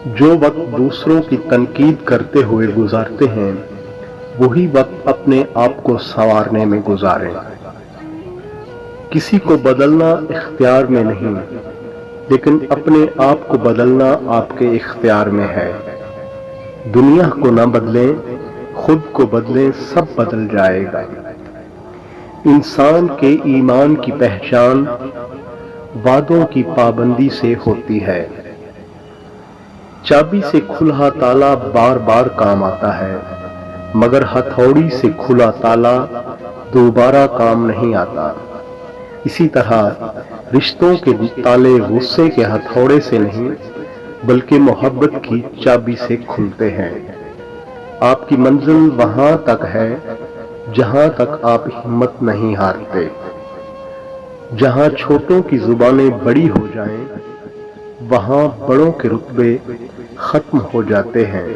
جو وقت دوسروں کی تنقید کرتے ہوئے گزارتے ہیں وہی وقت اپنے آپ کو سنوارنے میں گزاریں۔ کسی کو بدلنا اختیار میں نہیں، لیکن اپنے آپ کو بدلنا آپ کے اختیار میں ہے۔ دنیا کو نہ بدلیں، خود کو بدلیں، سب بدل جائے گا۔ انسان کے ایمان کی پہچان وعدوں کی پابندی سے ہوتی ہے۔ چابی سے کھلا تالا بار بار کام آتا ہے، مگر ہتھوڑی سے کھلا تالا دوبارہ کام نہیں آتا۔ اسی طرح رشتوں کے تالے غصے کے ہتھوڑے سے نہیں بلکہ محبت کی چابی سے کھلتے ہیں۔ آپ کی منزل وہاں تک ہے جہاں تک آپ ہمت نہیں ہارتے۔ جہاں چھوٹوں کی زبانیں بڑی ہو جائیں وہاں بڑوں کے رتبے ختم ہو جاتے ہیں۔